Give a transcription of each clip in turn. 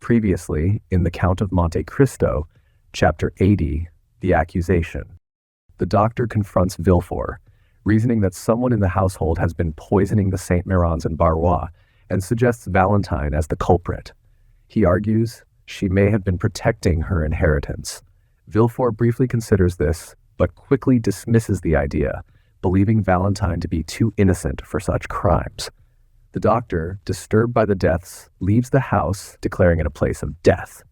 Previously, in The Count of Monte Cristo, Chapter 80, The Accusation. The doctor confronts Villefort, reasoning that someone in the household has been poisoning the Saint Mirons and Barrois, and suggests Valentine as the culprit. He argues she may have been protecting her inheritance. Villefort briefly considers this, but quickly dismisses the idea, believing Valentine to be too innocent for such crimes. The doctor, disturbed by the deaths, leaves the house, declaring it a place of death.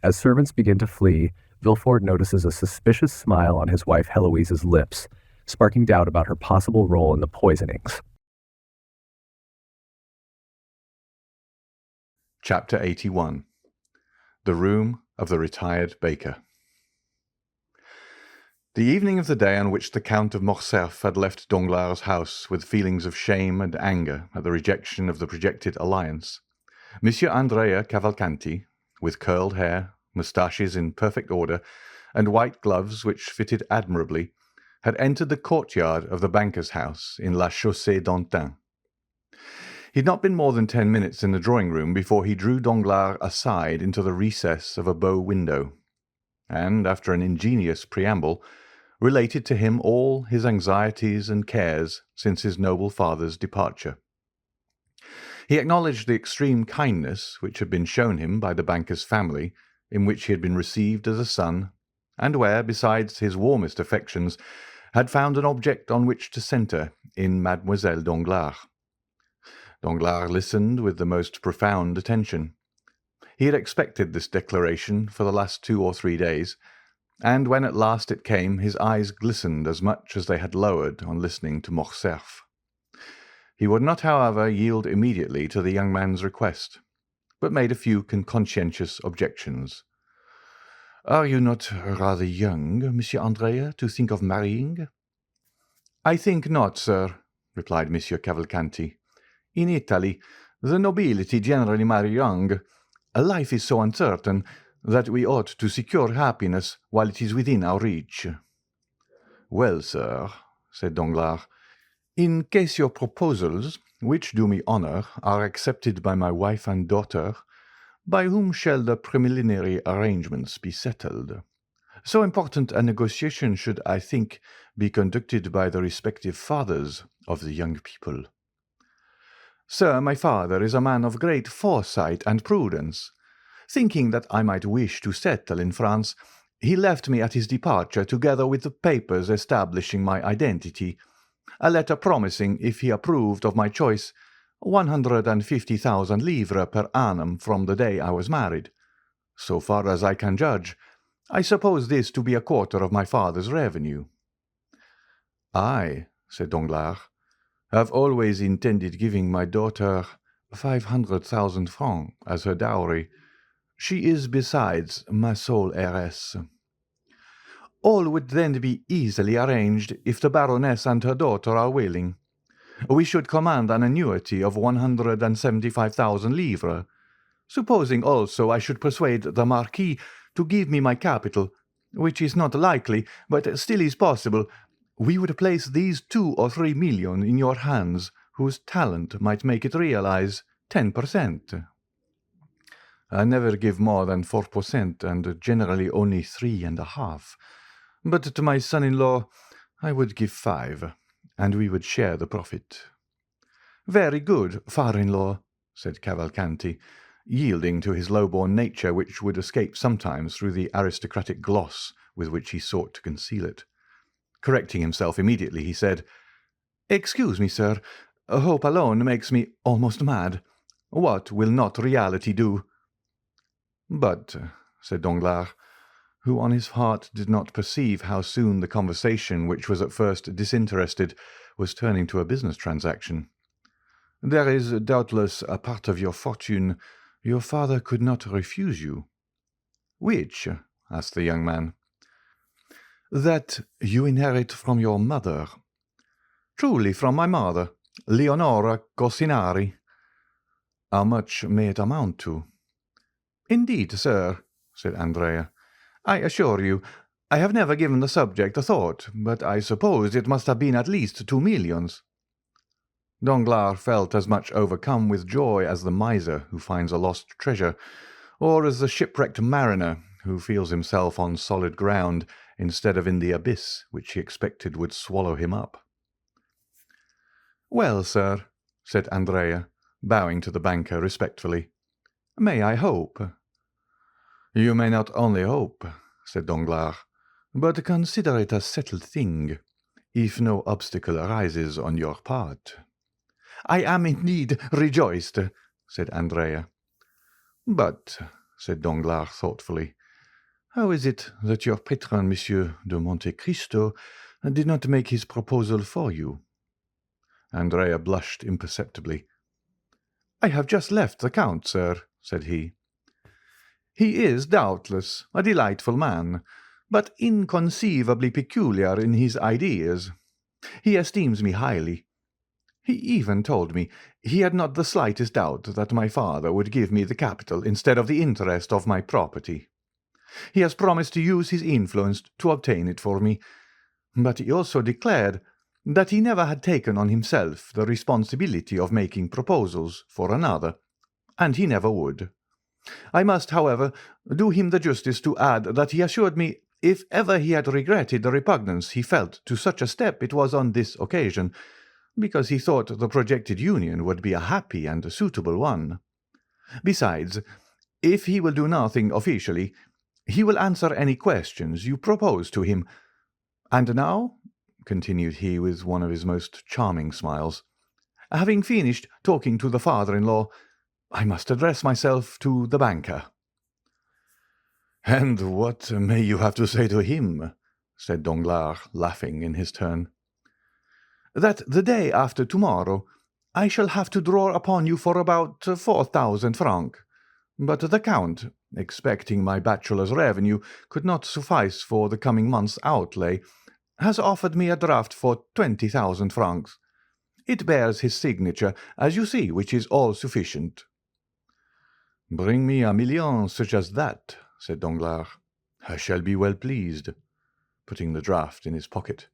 As servants begin to flee, Villefort notices a suspicious smile on his wife Heloise's lips, sparking doubt about her possible role in the poisonings. Chapter 81. The Room of the Retired Baker. The evening of the day on which the Count of Morcerf had left Danglars' house with feelings of shame and anger at the rejection of the projected alliance, Monsieur Andrea Cavalcanti, with curled hair, moustaches in perfect order, and white gloves which fitted admirably, had entered the courtyard of the banker's house in La Chaussée-d'Antin. He had not been more than 10 minutes in the drawing-room before he drew Danglars aside into the recess of a bow window, and, after an ingenious preamble, related to him all his anxieties and cares since his noble father's departure. He acknowledged the extreme kindness which had been shown him by the banker's family, in which he had been received as a son, and where, besides his warmest affections, had found an object on which to centre in Mademoiselle Danglars. Danglars listened with the most profound attention. He had expected this declaration for the last 2 or 3 days, and when at last it came, his eyes glistened as much as they had lowered on listening to Morcerf. He would not, however, yield immediately to the young man's request, but made a few conscientious objections. "Are you not rather young, Monsieur Andrea, to think of marrying?" "I think not, sir," replied Monsieur Cavalcanti. "In Italy, the nobility generally marry young. Life is so uncertain that we ought to secure happiness while it is within our reach." "Well, sir," said Danglars, "in case your proposals, which do me honour, are accepted by my wife and daughter, by whom shall the preliminary arrangements be settled? So important a negotiation should, I think, be conducted by the respective fathers of the young people." "Sir, my father is a man of great foresight and prudence. Thinking that I might wish to settle in France, he left me at his departure together with the papers establishing my identity, a letter promising, if he approved of my choice, 150,000 livres per annum from the day I was married. So far as I can judge, I suppose this to be a quarter of my father's revenue." "I," said Danglars, "have always intended giving my daughter 500,000 francs as her dowry. She is, besides, my sole heiress." "All would then be easily arranged if the Baroness and her daughter are willing. We should command an annuity of 175,000 livres. Supposing also I should persuade the Marquis to give me my capital, which is not likely, but still is possible, we would place these 2 or 3 millions in your hands, whose talent might make it realize 10%. "I never give more than 4%, and generally only 3.5. But to my son-in-law I would give 5, and we would share the profit." "Very good, father-in-law," said Cavalcanti, yielding to his low-born nature, which would escape sometimes through the aristocratic gloss with which he sought to conceal it. Correcting himself immediately, he said, "Excuse me, sir. Hope alone makes me almost mad. What will not reality do?" "But," said Danglars, who on his heart did not perceive how soon the conversation, which was at first disinterested, was turning to a business transaction, "there is doubtless a part of your fortune your father could not refuse you." "Which?" asked the young man. "That you inherit from your mother." "Truly from my mother, Leonora Corsinari." "How much may it amount to?" "Indeed, sir," said Andrea, "I assure you, I have never given the subject a thought, but I suppose it must have been at least 2 millions. Danglars felt as much overcome with joy as the miser who finds a lost treasure, or as the shipwrecked mariner who feels himself on solid ground instead of in the abyss which he expected would swallow him up. "Well, sir," said Andrea, bowing to the banker respectfully, "may I hope?" "You may not only hope," said Danglars, "but consider it a settled thing, if no obstacle arises on your part." "I am indeed rejoiced," said Andrea. "But," said Danglars thoughtfully, "how is it that your patron, Monsieur de Monte Cristo, did not make his proposal for you?" Andrea blushed imperceptibly. "I have just left the count, sir," said he. "He is doubtless a delightful man, but inconceivably peculiar in his ideas. He esteems me highly. He even told me he had not the slightest doubt that my father would give me the capital instead of the interest of my property. He has promised to use his influence to obtain it for me, but he also declared that he never had taken on himself the responsibility of making proposals for another, and he never would. I must, however, do him the justice to add that he assured me if ever he had regretted the repugnance he felt to such a step it was on this occasion, because he thought the projected union would be a happy and suitable one. Besides, if he will do nothing officially, he will answer any questions you propose to him. And now," continued he with one of his most charming smiles, "having finished talking to the father-in-law, I must address myself to the banker." "And what may you have to say to him?" said Danglars, laughing in his turn. "That the day after tomorrow I shall have to draw upon you for about 4,000 francs, but the count, expecting my bachelor's revenue could not suffice for the coming month's outlay, has offered me a draft for 20,000 francs. It bears his signature, as you see, which is all sufficient." "Bring me 1,000,000 such as that," said Danglars. "I shall be well pleased," putting the draft in his pocket.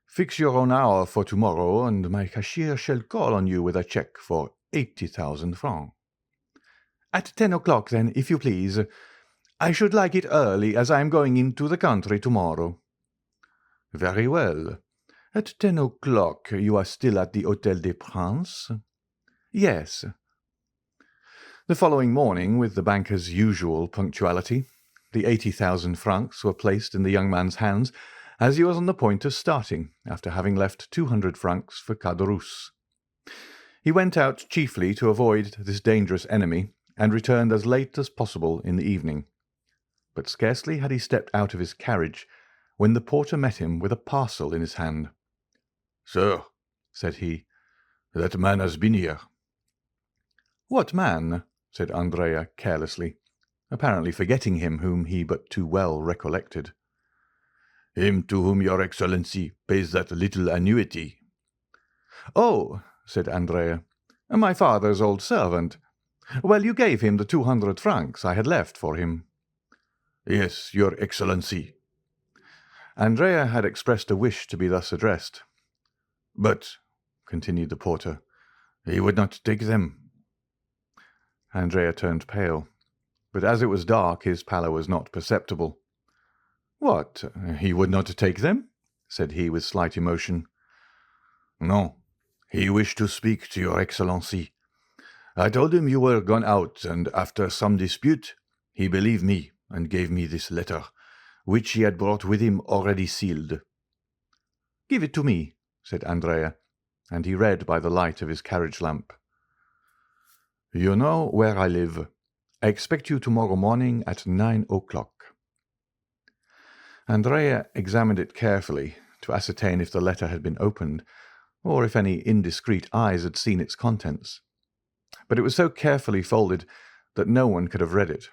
"Fix your own hour for tomorrow, and my cashier shall call on you with a cheque for 80,000 francs." "At 10 o'clock, then, if you please. I should like it early, as I am going into the country tomorrow." "Very well. At 10 o'clock you are still at the Hôtel des Princes?" "Yes." The following morning, with the banker's usual punctuality, the 80,000 francs were placed in the young man's hands as he was on the point of starting, after having left 200 francs for Caderousse. He went out chiefly to avoid this dangerous enemy, and returned as late as possible in the evening. But scarcely had he stepped out of his carriage when the porter met him with a parcel in his hand. "Sir," said he, "that man has been here." "What man?" said Andrea carelessly, apparently forgetting him whom he but too well recollected. "Him to whom your Excellency pays that little annuity." "Oh," said Andrea, "my father's old servant. Well, you gave him the 200 francs I had left for him." "Yes, your Excellency." Andrea had expressed a wish to be thus addressed. "But," continued the porter, "he would not take them." Andrea turned pale, but as it was dark his pallor was not perceptible. "What, he would not take them?" said he with slight emotion. "No, he wished to speak to your Excellency. I told him you were gone out, and after some dispute he believed me and gave me this letter, which he had brought with him already sealed." "Give it to me," said Andrea, and he read by the light of his carriage lamp. "You know where I live. I expect you tomorrow morning at 9 o'clock." Andrea examined it carefully to ascertain if the letter had been opened, or if any indiscreet eyes had seen its contents. But it was so carefully folded that no one could have read it,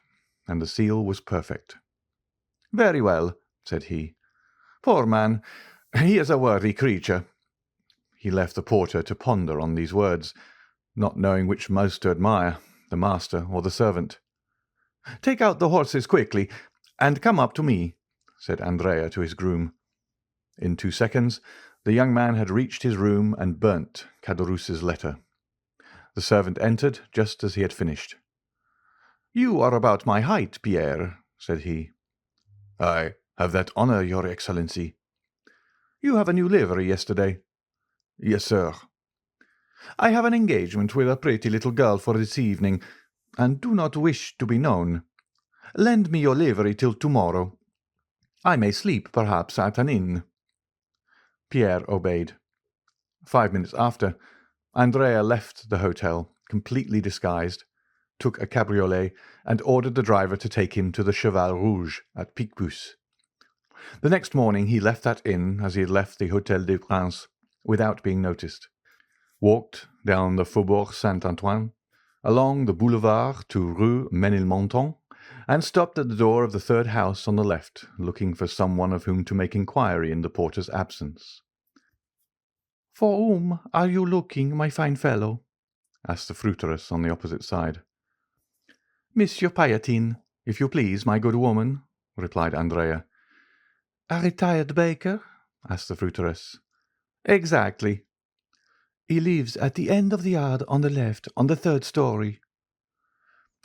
and the seal was perfect. "Very well," said he. "Poor man, he is a worthy creature." He left the porter to ponder on these words, not knowing which most to admire, the master or the servant. "Take out the horses quickly, and come up to me," said Andrea to his groom. In 2 seconds the young man had reached his room and burnt Caderousse's letter. The servant entered just as he had finished. "You are about my height, Pierre," said he. "I have that honour, your Excellency." "You have a new livery yesterday." "Yes, sir." "I have an engagement with a pretty little girl for this evening, and do not wish to be known. Lend me your livery till tomorrow. I may sleep, perhaps, at an inn." Pierre obeyed. 5 minutes after, Andrea left the hotel, completely disguised, took a cabriolet, and ordered the driver to take him to the Cheval Rouge at Picpus. The next morning he left that inn as he had left the Hôtel des Princes, without being noticed, walked down the Faubourg Saint-Antoine, along the boulevard to Rue Ménilmontant, and stopped at the door of the third house on the left, looking for someone of whom to make inquiry in the porter's absence. "For whom are you looking, my fine fellow?" asked the fruiteress on the opposite side. "Monsieur Pailletine, if you please, my good woman," replied Andrea. "A retired baker?" asked the fruiteress. "Exactly." "He lives at the end of the yard on the left, on the third story."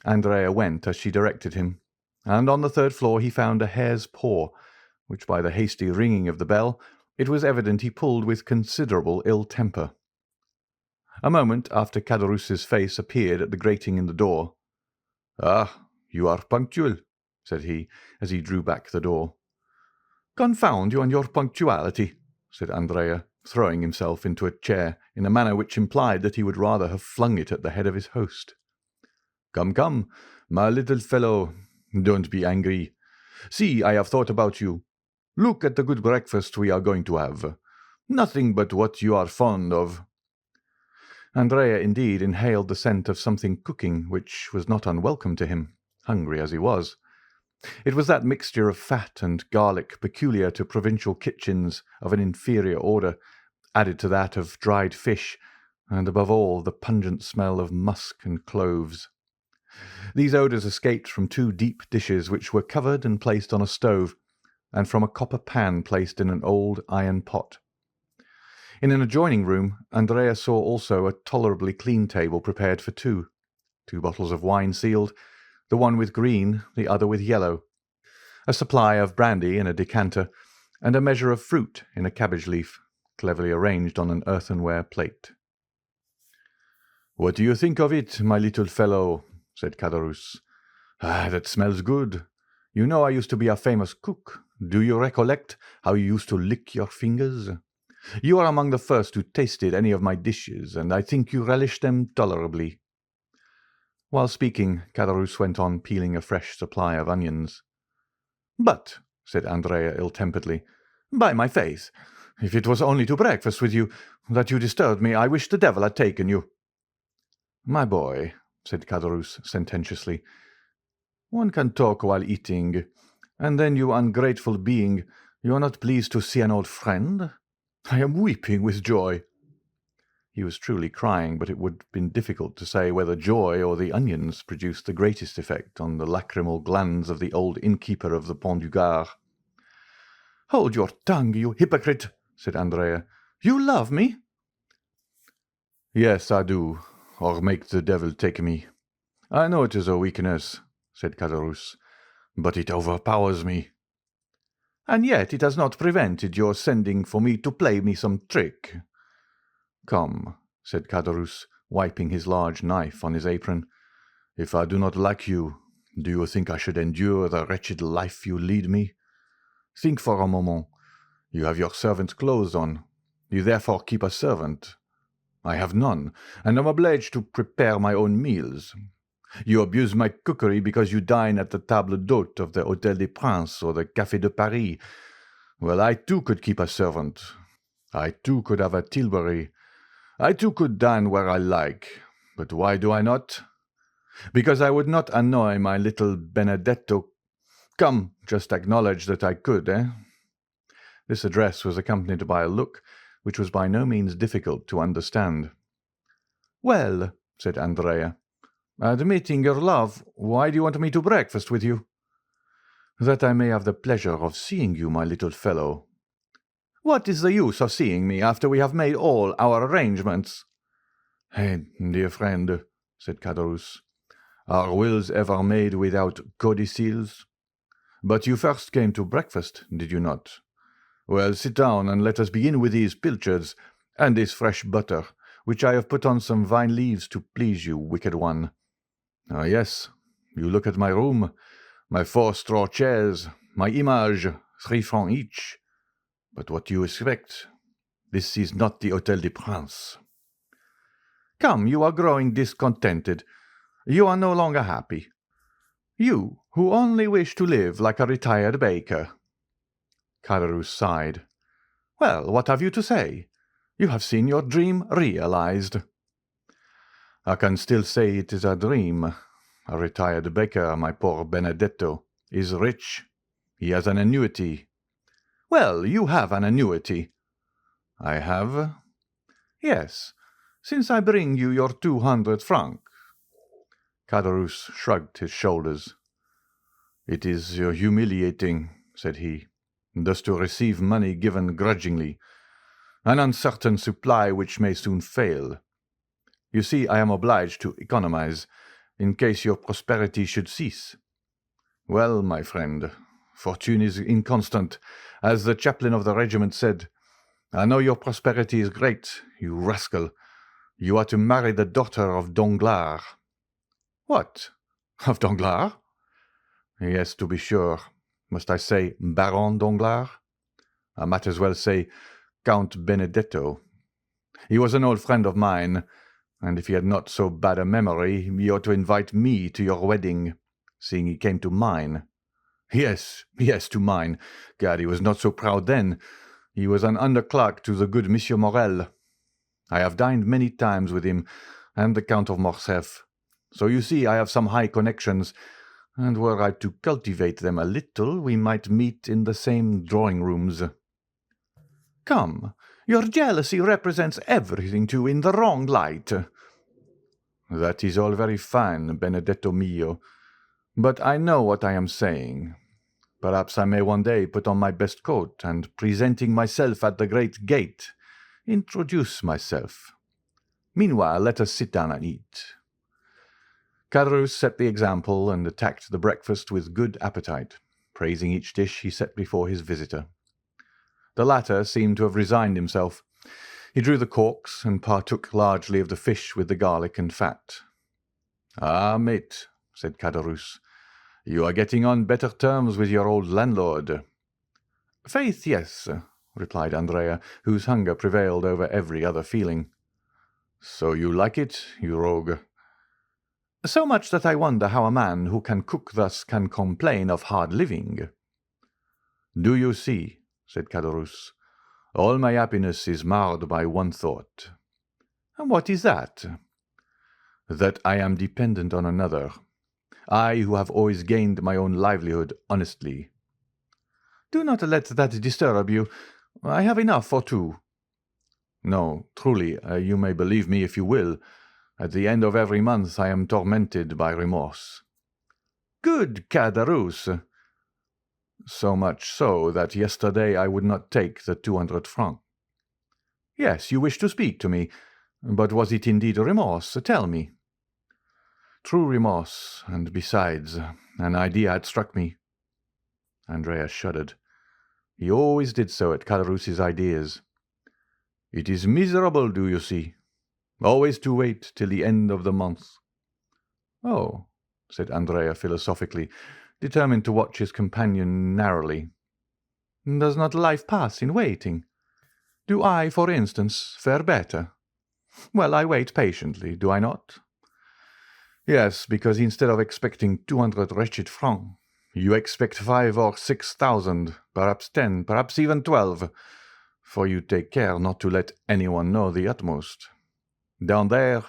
Andrea went as she directed him, and on the third floor he found a hare's paw, which by the hasty ringing of the bell it was evident he pulled with considerable ill temper. A moment after Caderousse's face appeared at the grating in the door. "Ah, you are punctual," said he, as he drew back the door. "Confound you and your punctuality," said Andrea, throwing himself into a chair in a manner which implied that he would rather have flung it at the head of his host. "Come, come, my little fellow, don't be angry. See, I have thought about you. Look at the good breakfast we are going to have. Nothing but what you are fond of." Andrea indeed inhaled the scent of something cooking which was not unwelcome to him, hungry as he was. It was that mixture of fat and garlic peculiar to provincial kitchens of an inferior order, added to that of dried fish, and above all the pungent smell of musk and cloves. These odours escaped from two deep dishes which were covered and placed on a stove, and from a copper pan placed in an old iron pot. In an adjoining room Andrea saw also a tolerably clean table prepared for two bottles of wine sealed, the one with green, the other with yellow, a supply of brandy in a decanter, and a measure of fruit in a cabbage leaf, cleverly arranged on an earthenware plate. "What do you think of it, my little fellow?" said Caderousse. "Ah, that smells good. You know I used to be a famous cook. Do you recollect how you used to lick your fingers? You are among the first who tasted any of my dishes, and I think you relish them tolerably." While speaking, Caderousse went on peeling a fresh supply of onions. "But," said Andrea ill-temperedly, "by my faith, if it was only to breakfast with you that you disturbed me, I wish the devil had taken you." "My boy," said Caderousse sententiously, "one can talk while eating, and then, you ungrateful being, you are not pleased to see an old friend? I am weeping with joy." He was truly crying, but it would have been difficult to say whether joy or the onions produced the greatest effect on the lachrymal glands of the old innkeeper of the Pont du Gard. "Hold your tongue, you hypocrite," said Andrea. "You love me?" "Yes, I do, or make the devil take me. I know it is a weakness," said Caderousse, "but it overpowers me." "And yet it has not prevented your sending for me to play me some trick." "Come," said Caderousse, wiping his large knife on his apron, "if I do not like you, do you think I should endure the wretched life you lead me? Think for a moment. You have your servant's clothes on. You therefore keep a servant. I have none, and am obliged to prepare my own meals. You abuse my cookery because you dine at the table d'hôte of the Hôtel des Princes or the Café de Paris. Well, I too could keep a servant. I too could have a tilbury. I too could dine where I like. But why do I not? Because I would not annoy my little Benedetto. Come, just acknowledge that I could, eh?" This address was accompanied by a look which was by no means difficult to understand. "Well," said Andrea, "admitting your love, why do you want me to breakfast with you?" "That I may have the pleasure of seeing you, my little fellow." "What is the use of seeing me after we have made all our arrangements?" "Eh, dear friend," said Caderousse, Are wills ever made without codicils? But you first came to breakfast, did you not? Well, sit down, and let us begin with these pilchards, and this fresh butter, which I have put on some vine leaves to please you, wicked one. Ah, yes, you look at my room, my 4 straw chairs, my image, 3 francs each. But what do you expect? This is not the Hôtel des Princes. Come, you are growing discontented. You are no longer happy. You, who only wish to live like a retired baker. Caderousse sighed. Well, what have you to say? You have seen your dream realized. I can still say it is a dream. A retired baker, my poor Benedetto, is rich. He has an annuity. Well, you have an annuity. I have? Yes, since I bring you your 200 francs. Caderousse shrugged his shoulders. It is humiliating, said he, thus to receive money given grudgingly, an uncertain supply which may soon fail. You see, I am obliged to economize, in case your prosperity should cease. Well, my friend, fortune is inconstant, as the chaplain of the regiment said. I know your prosperity is great, you rascal. You are to marry the daughter of Danglars. What? Of Danglars? Yes, to be sure. Must I say Baron Danglars? I might as well say Count Benedetto. He was an old friend of mine, and if he had not so bad a memory, he ought to invite me to your wedding, seeing he came to mine. Yes, to mine. Gad, he was not so proud then. He was an underclerk to the good Monsieur Morel. I have dined many times with him and the Count of Morcerf. So you see I have some high connections, and were I to cultivate them a little, we might meet in the same drawing-rooms. Come, your jealousy represents everything to you in the wrong light. That is all very fine, Benedetto mio, but I know what I am saying. Perhaps I may one day put on my best coat, and presenting myself at the great gate, introduce myself. Meanwhile, let us sit down and eat. Caderousse set the example and attacked the breakfast with good appetite, praising each dish he set before his visitor. The latter seemed to have resigned himself. He drew the corks and partook largely of the fish with the garlic and fat. Ah, mate, said Caderousse, you are getting on better terms with your old landlord. Faith, yes, replied Andrea, whose hunger prevailed over every other feeling. So you like it, you rogue? So much that I wonder how a man who can cook thus can complain of hard living. Do you see, said Caderousse, all my happiness is marred by one thought. And what is that? That I am dependent on another, I who have always gained my own livelihood honestly. Do not let that disturb you. I have enough for 2. No, truly, you may believe me if you will. At the end of every month I am tormented by remorse. Good Caderousse! So much so that yesterday I would not take the 200 francs. Yes, you wished to speak to me, but was it indeed remorse? Tell me. True remorse, and besides, an idea had struck me. Andrea shuddered. He always did so at Caderousse's ideas. It is miserable, do you see? Always to wait till the end of the month. Oh, said Andrea philosophically, determined to watch his companion narrowly. Does not life pass in waiting? Do I, for instance, fare better? Well, I wait patiently, do I not? Yes, because instead of expecting 200 wretched francs, you expect 5 or 6,000, perhaps 10, perhaps even 12, for you take care not to let anyone know the utmost. Down there,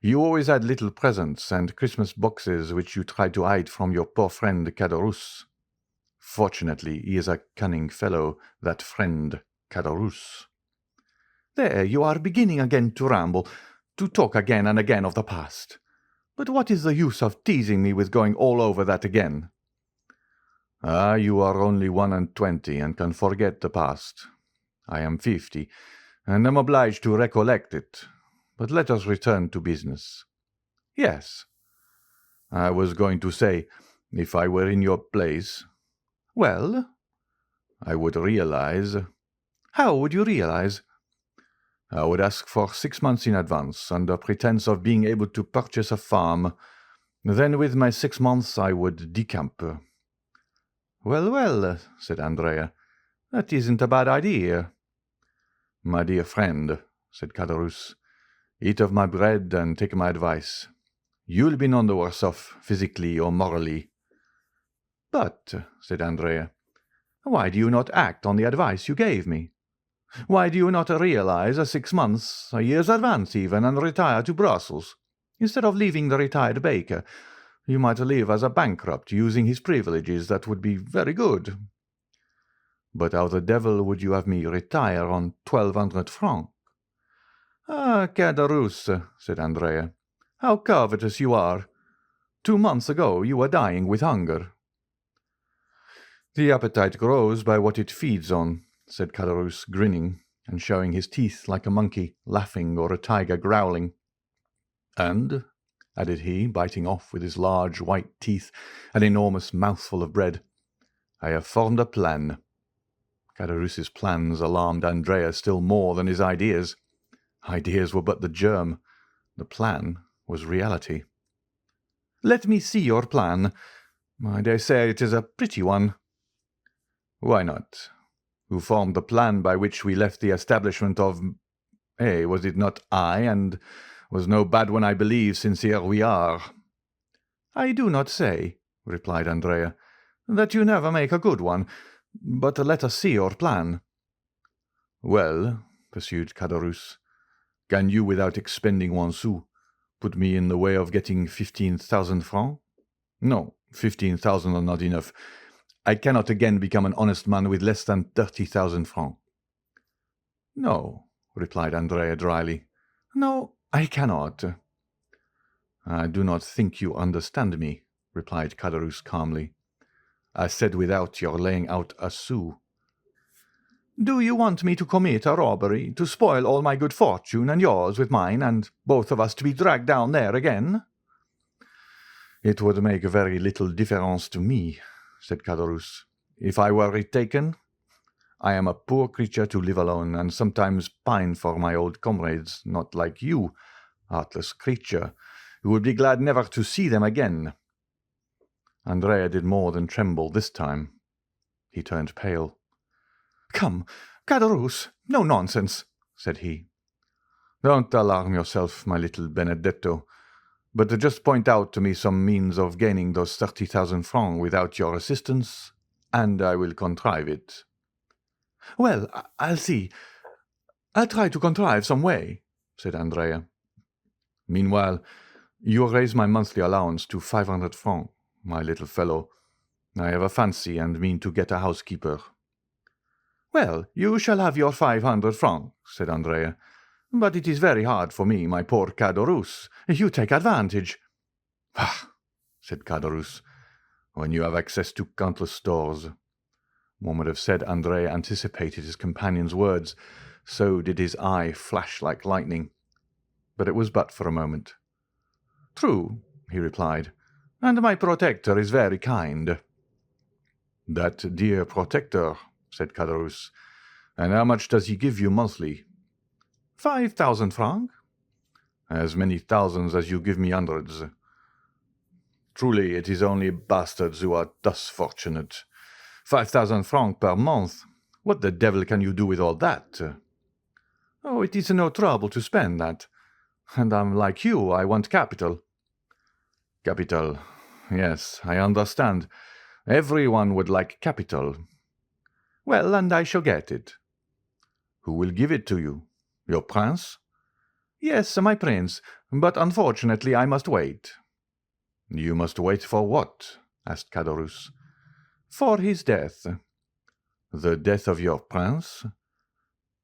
you always had little presents and Christmas boxes which you tried to hide from your poor friend Caderousse. Fortunately, he is a cunning fellow, that friend Caderousse. There, you are beginning again to ramble, to talk again and again of the past. But what is the use of teasing me with going all over that again? Ah, you are only 21 and can forget the past. I am 50, and am obliged to recollect it. But let us return to business. Yes. I was going to say, if I were in your place, Well, I would realize. how would you realize? I would ask for 6 months in advance, under pretense of being able to purchase a farm. Then, with my 6 months, I would decamp. Well, well, said Andrea, that isn't a bad idea. My dear friend, said Caderousse, eat of my bread and take my advice. You'll be none the worse off, physically or morally. But, said Andrea, why do you not act on the advice you gave me? Why do you not realize a 6 months, a year's advance even, and retire to Brussels? Instead of leaving the retired baker, you might live as a bankrupt, using his privileges. That would be very good. But how the devil would you have me retire on 1,200 francs? Ah, Caderousse, said Andrea, how covetous you are. 2 months ago you were dying with hunger. The appetite grows by what it feeds on, said Caderousse, grinning, and showing his teeth like a monkey laughing or a tiger growling. And, added he, biting off with his large white teeth an enormous mouthful of bread, I have formed a plan. Caderousse's plans alarmed Andrea still more than his ideas. Ideas were but the germ. The plan was reality. Let me see your plan. I dare say it is a pretty one. Why not? Who formed the plan by which we left the establishment of... was it not I, and was no bad one, I believe, since here we are? I do not say, replied Andrea, that you never make a good one, but let us see your plan. Well, pursued Caderousse, can you, without expending 1 sou, put me in the way of getting 15,000 francs? No, 15,000 are not enough. I cannot again become an honest man with less than 30,000 francs. No, replied Andrea dryly. No, I cannot. I do not think you understand me, replied Caderousse calmly. I said without your laying out a sou. Do you want me to commit a robbery, to spoil all my good fortune and yours with mine, and both of us to be dragged down there again? It would make very little difference to me, said Caderousse, if I were retaken. I am a poor creature to live alone, and sometimes pine for my old comrades, not like you, heartless creature, who would be glad never to see them again. Andrea did more than tremble this time. He turned pale. Come, Caderousse, no nonsense, said he. Don't alarm yourself, my little Benedetto, but just point out to me some means of gaining those 30,000 francs without your assistance, and I will contrive it. Well, I'll see. I'll try to contrive some way, said Andrea. Meanwhile, you raise my monthly allowance to 500 francs, my little fellow. I have a fancy and mean to get a housekeeper. Well, you shall have your 500 francs, said Andrea. But it is very hard for me, my poor Caderousse. You take advantage. Ah, said Caderousse, when you have access to countless stores. One would have said Andrea anticipated his companion's words, so did his eye flash like lightning. But it was but for a moment. True, he replied, and my protector is very kind. That dear protector, said Caderousse, and how much does he give you monthly? 5,000 francs. As many thousands as you give me hundreds. Truly, it is only bastards who are thus fortunate. 5,000 francs per month. What the devil can you do with all that? Oh, it is no trouble to spend that. And I'm like you, I want capital. Capital. Yes, I understand. Everyone would like capital. Well, and I shall get it. Who will give it to you? Your prince? Yes, my prince, but unfortunately I must wait. You must wait for what? Asked Caderousse. For his death. The death of your prince?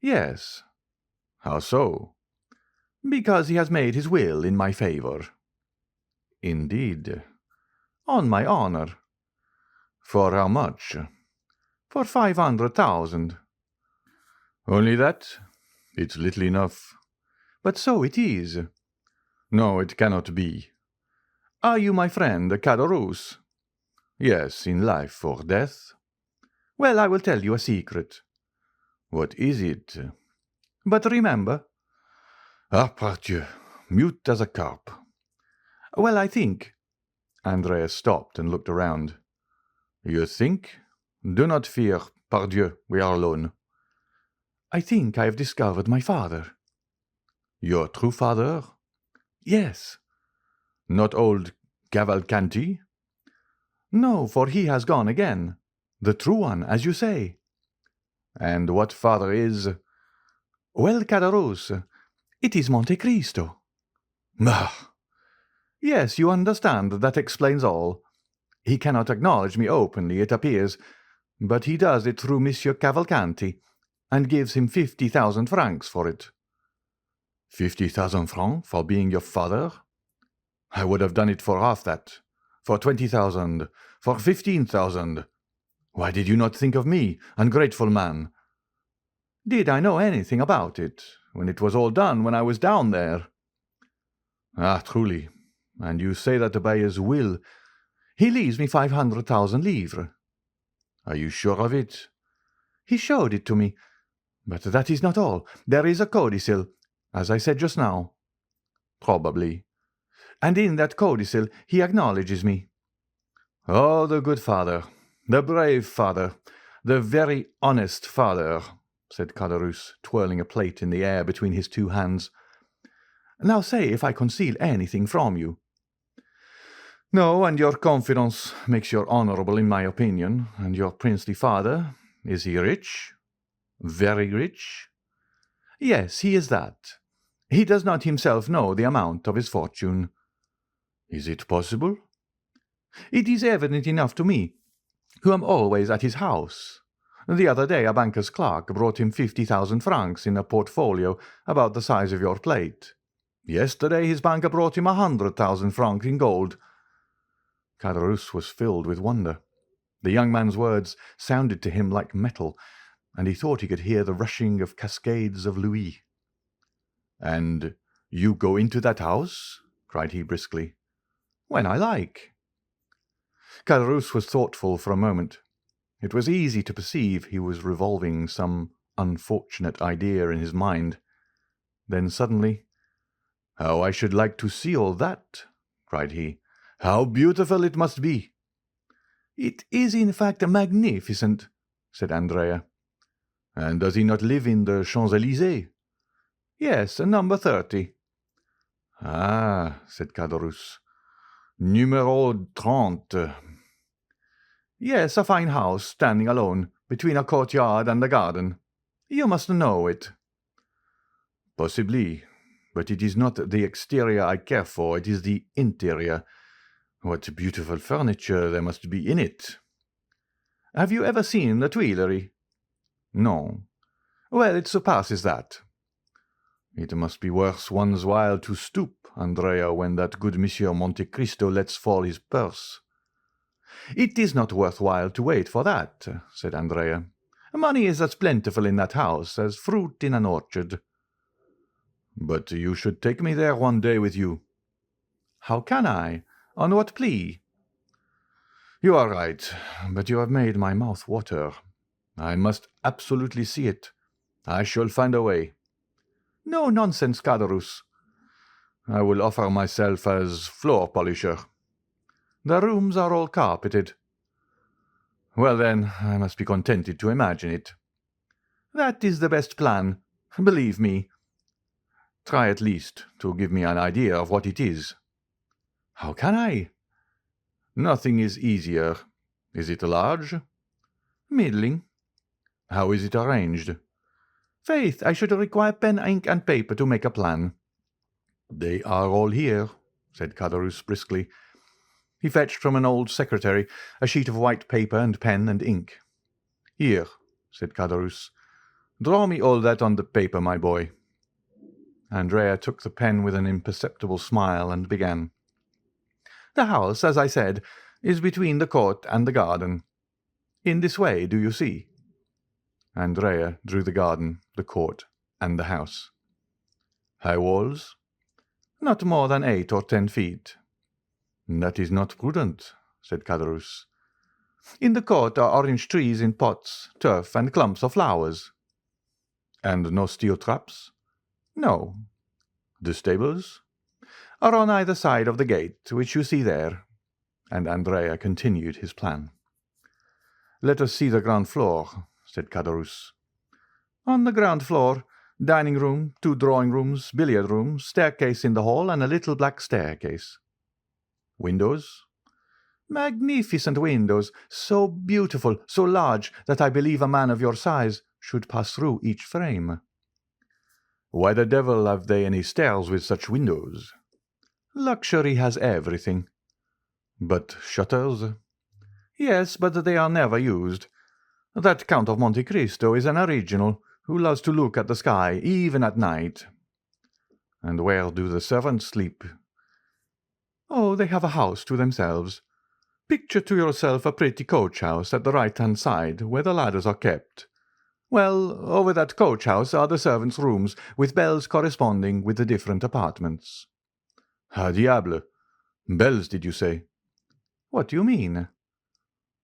Yes. How so? Because he has made his will in my favour. Indeed. On my honour. For how much? For 500,000. Only that? It's little enough. But so it is. No, it cannot be. Are you my friend, Caderousse? Yes, in life or death. Well, I will tell you a secret. What is it? But remember. Ah, pardieu, mute as a carp. Well, I think. Andrea stopped and looked around. You think? Do not fear, pardieu, we are alone. I think I have discovered my father. Your true father? Yes. Not old Cavalcanti? No, for he has gone again. The true one, as you say. And what father is? Well, Caderousse, it is Monte Cristo. Ah! Yes, you understand, that explains all. He cannot acknowledge me openly, it appears, but he does it through Monsieur Cavalcanti, and gives him 50,000 francs for it. 50,000 francs for being your father? I would have done it for half that, for 20,000, for 15,000. Why did you not think of me, ungrateful man? Did I know anything about it, when it was all done, when I was down there? Ah, truly, and you say that by his will he leaves me 500,000 livres. Are you sure of it? He showed it to me, but that is not all. There is a codicil, as I said just now. Probably. And in that codicil he acknowledges me. Oh, the good father, the brave father, the very honest father, said Caderousse, twirling a plate in the air between his two hands. Now say if I conceal anything from you. No, and your confidence makes you honourable in my opinion, and your princely father, is he rich? Very rich? Yes, he is that. He does not himself know the amount of his fortune. Is it possible? It is evident enough to me, who am always at his house. The other day a banker's clerk brought him 50,000 francs in a portfolio about the size of your plate. Yesterday his banker brought him 100,000 francs in gold. Caderousse was filled with wonder. The young man's words sounded to him like metal, and he thought he could hear the rushing of cascades of louis. "And you go into that house?" cried he briskly. "When I like." Caderousse was thoughtful for a moment. It was easy to perceive he was revolving some unfortunate idea in his mind. Then suddenly, "How I should like to see all that!" cried he. "How beautiful it must be!" "It is in fact magnificent," said Andrea. "And does he not live in the Champs-Élysées?" "Yes, number 30. "Ah," said Caderousse. "Numéro 30. "Yes, a fine house, standing alone, between a courtyard and a garden. You must know it." "Possibly, but it is not the exterior I care for, it is the interior. What beautiful furniture there must be in it." "Have you ever seen the Tuileries?" "No." "Well, it surpasses that." "It must be worth one's while to stoop, Andrea, when that good Monsieur Monte Cristo lets fall his purse." "It is not worth while to wait for that," said Andrea. "Money is as plentiful in that house as fruit in an orchard." "But you should take me there one day with you." "How can I? On what plea?" "You are right, but you have made my mouth water. I must absolutely see it. I shall find a way." "No nonsense, Caderousse." "I will offer myself as floor polisher." "The rooms are all carpeted." "Well, then, I must be contented to imagine it." "That is the best plan, believe me." "Try at least to give me an idea of what it is." "How can I?" "Nothing is easier. Is it large?" "Middling." "How is it arranged?" "Faith, I should require pen, ink, and paper to make a plan." "They are all here," said Caderousse briskly. He fetched from an old secretary a sheet of white paper and pen and ink. "Here," said Caderousse. "Draw me all that on the paper, my boy." Andrea took the pen with an imperceptible smile and began. "The house, as I said, is between the court and the garden. In this way, do you see?" Andrea drew the garden, the court, and the house. "High walls?" "Not more than 8 or 10 feet." That is not prudent, said Caderousse. In the court are orange trees in pots, turf, and clumps of flowers. And no steel traps? No. The stables? Are on either side of the gate, which you see there. And Andrea continued his plan. Let us see the ground floor, said Caderousse. On the ground floor, dining room, 2 drawing rooms, billiard room, staircase in the hall, and a little black staircase. Windows? Magnificent windows, so beautiful, so large, that I believe a man of your size should pass through each frame. Why the devil have they any stairs with such windows? Luxury has everything. But shutters? Yes, but they are never used. That Count of Monte Cristo is an original, who loves to look at the sky, even at night. And where do the servants sleep? Oh, they have a house to themselves. Picture to yourself a pretty coach-house at the right-hand side, where the ladders are kept. Well, over that coach-house are the servants' rooms, with bells corresponding with the different apartments. Ah, diable! Bells, did you say? What do you mean?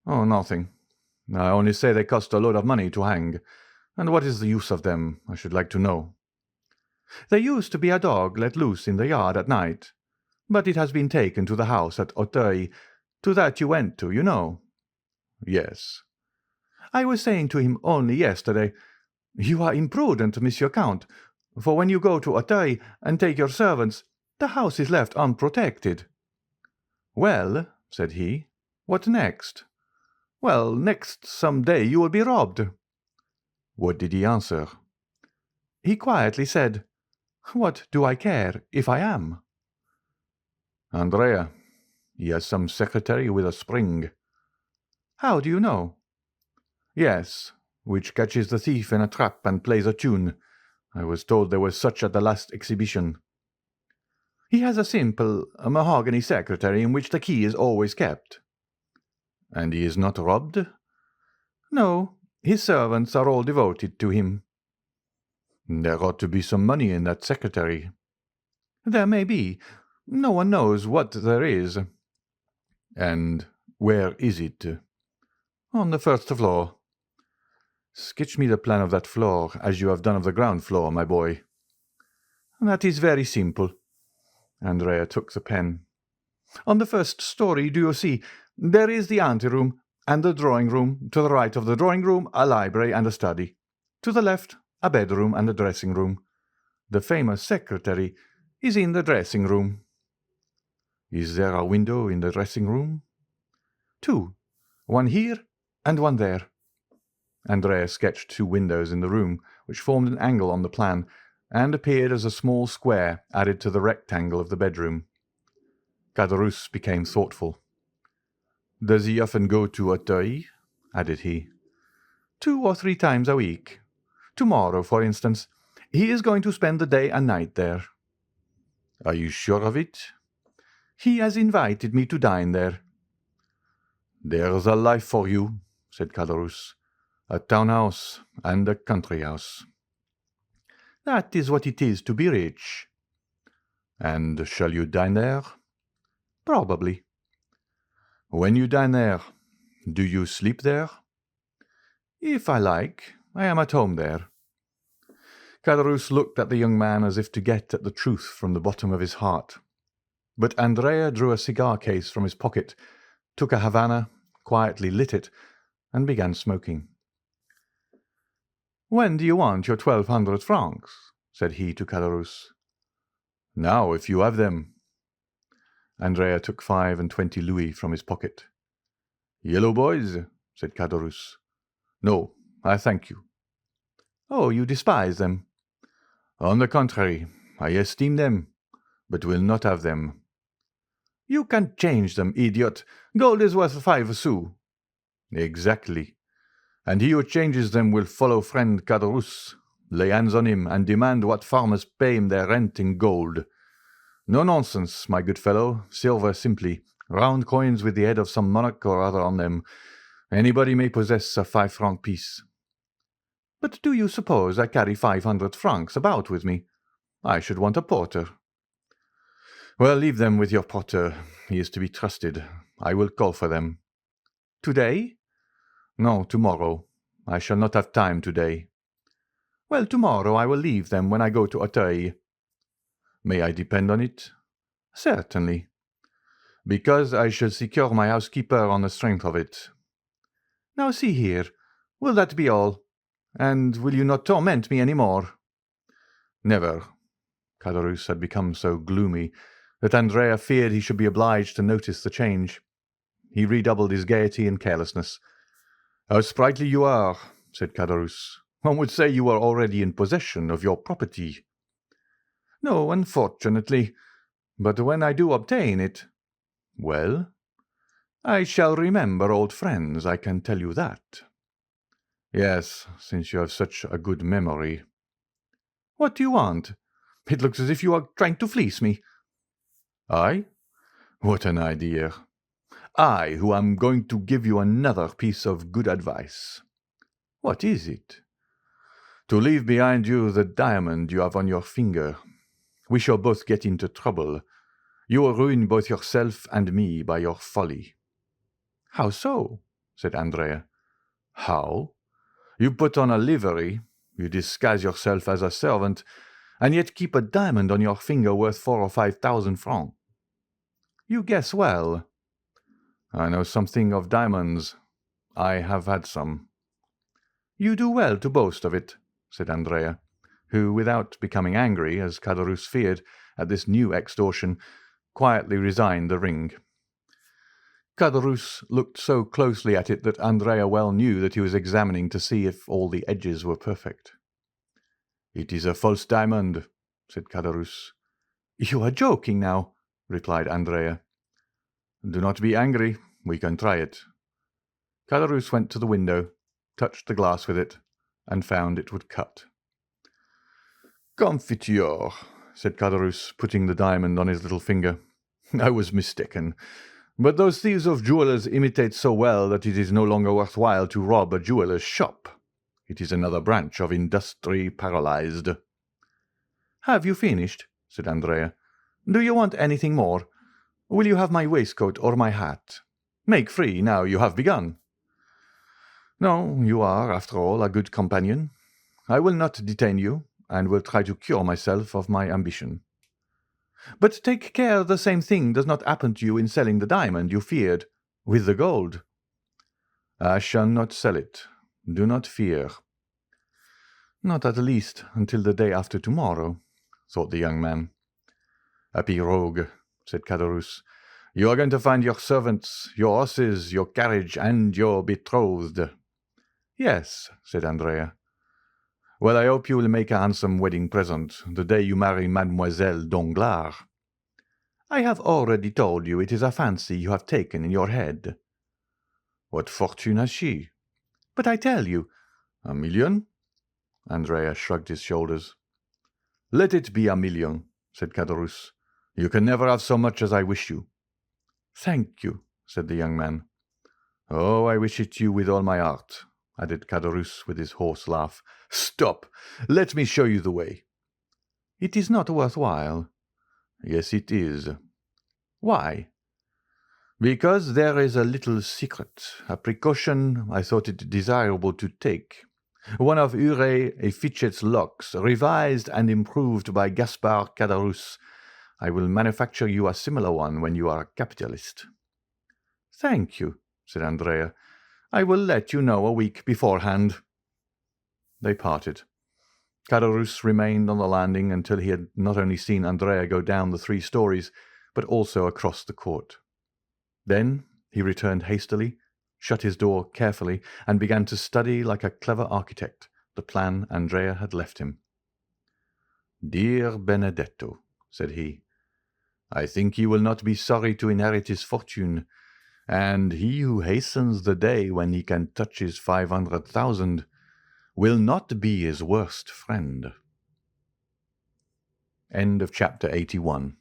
Oh, nothing. I only say they cost a load of money to hang. And what is the use of them, I should like to know? There used to be a dog let loose in the yard at night, but it has been taken to the house at Auteuil, to that you went to, you know. Yes. I was saying to him only yesterday, You are imprudent, Monsieur Count, for when you go to Auteuil and take your servants, the house is left unprotected. Well, said he, what next? Well, next some day you will be robbed. What did he answer? He quietly said, What do I care if I am? Andrea, he has some secretary with a spring. How do you know? Yes, which catches the thief in a trap and plays a tune. I was told there was such at the last exhibition. He has a simple, mahogany secretary in which the key is always kept. And he is not robbed? No, his servants are all devoted to him. There ought to be some money in that secretary. There may be. No one knows what there is. And where is it? On the first floor. Sketch me the plan of that floor, as you have done of the ground floor, my boy. That is very simple. Andrea took the pen. On the first story, do you see, there is the anteroom and the drawing room. To the right of the drawing room, a library and a study. To the left, a bedroom and a dressing room. The famous secretary is in the dressing room. Is there a window in the dressing room? 2, one here and one there. Andrea sketched 2 windows in the room, which formed an angle on the plan, and appeared as a small square added to the rectangle of the bedroom. Caderousse became thoughtful. Does he often go to Auteuil? Added he. 2 or 3 times a week. Tomorrow, for instance. He is going to spend the day and night there. Are you sure of it? He has invited me to dine there. There's a life for you, said Caderousse. A town house and a country house. That is what it is to be rich. And shall you dine there? Probably. When you dine there, do you sleep there? If I like. I am at home there. Caderousse looked at the young man as if to get at the truth from the bottom of his heart. But Andrea drew a cigar case from his pocket, took a Havana, quietly lit it, and began smoking. When do you want your 1,200 francs? Said he to Caderousse. Now, if you have them. Andrea took 5 and 20 louis from his pocket. Yellow boys? Said Caderousse. No, I thank you. Oh, you despise them? On the contrary, I esteem them, but will not have them. You can change them, idiot. Gold is worth 5 sous. Exactly. And he who changes them will follow friend Caderousse, lay hands on him, and demand what farmers pay him their rent in gold. No nonsense, my good fellow, silver simply, round coins with the head of some monarch or other on them. Anybody may possess a 5-franc piece. But do you suppose I carry 500 francs about with me? I should want a porter. Well, leave them with your potter. He is to be trusted. I will call for them. Today? No, tomorrow. I shall not have time today. Well, tomorrow I will leave them when I go to Auteuil. May I depend on it? Certainly. Because I shall secure my housekeeper on the strength of it. Now see here, will that be all? And will you not torment me any more? Never. Caderousse had become so gloomy that Andrea feared he should be obliged to notice the change. He redoubled his gaiety and carelessness. How sprightly you are, said Caderousse. One would say you were already in possession of your property. No, unfortunately. But when I do obtain it— Well, I shall remember old friends, I can tell you that. Yes, since you have such a good memory. What do you want? It looks as if you are trying to fleece me. I? What an idea. I, who am going to give you another piece of good advice. What is it? To leave behind you the diamond you have on your finger. We shall both get into trouble. You will ruin both yourself and me by your folly. How so? Said Andrea. How? You put on a livery, you disguise yourself as a servant, and yet keep a diamond on your finger worth 4,000 or 5,000 francs. You guess well. I know something of diamonds. I have had some. You do well to boast of it, said Andrea, who, without becoming angry, as Caderousse feared, at this new extortion, quietly resigned the ring. Caderousse looked so closely at it that Andrea well knew that he was examining to see if all the edges were perfect. It is a false diamond, said Caderousse. You are joking now, replied Andrea. Do not be angry. We can try it. Caderousse went to the window, touched the glass with it, and found it would cut. Confiture, said Caderousse, putting the diamond on his little finger. I was mistaken. But those thieves of jewellers imitate so well that it is no longer worth while to rob a jeweller's shop. It is another branch of industry paralyzed. Have you finished? Said Andrea. Do you want anything more? Will you have my waistcoat or my hat? Make free, now you have begun. No, you are, after all, a good companion. I will not detain you, and will try to cure myself of my ambition. But take care the same thing does not happen to you in selling the diamond you feared, with the gold. I shall not sell it. Do not fear. Not at least until the day after tomorrow, thought the young man. Happy rogue, said Caderousse. You are going to find your servants, your horses, your carriage, and your betrothed. Yes, said Andrea. Well, I hope you will make a handsome wedding present the day you marry Mademoiselle Danglars. I have already told you it is a fancy you have taken in your head. What fortune has she? But I tell you— 1,000,000? Andrea shrugged his shoulders. Let it be 1,000,000, said Caderousse. You can never have so much as I wish you. Thank you, said the young man. Oh, I wish it you with all my heart, added Caderousse with his hoarse laugh. Stop! Let me show you the way. It is not worth while. Yes, it is. Why? Because there is a little secret, a precaution I thought it desirable to take. One of Huret et Fichet's locks, revised and improved by Gaspard Caderousse. I will manufacture you a similar one when you are a capitalist. Thank you, said Andrea. I will let you know a week beforehand. They parted. Caderousse remained on the landing until he had not only seen Andrea go down the 3 stories, but also across the court. Then he returned hastily, shut his door carefully, and began to study like a clever architect the plan Andrea had left him. Dear Benedetto, said he, I think he will not be sorry to inherit his fortune, and he who hastens the day when he can touch his 500,000 will not be his worst friend. End of chapter 81.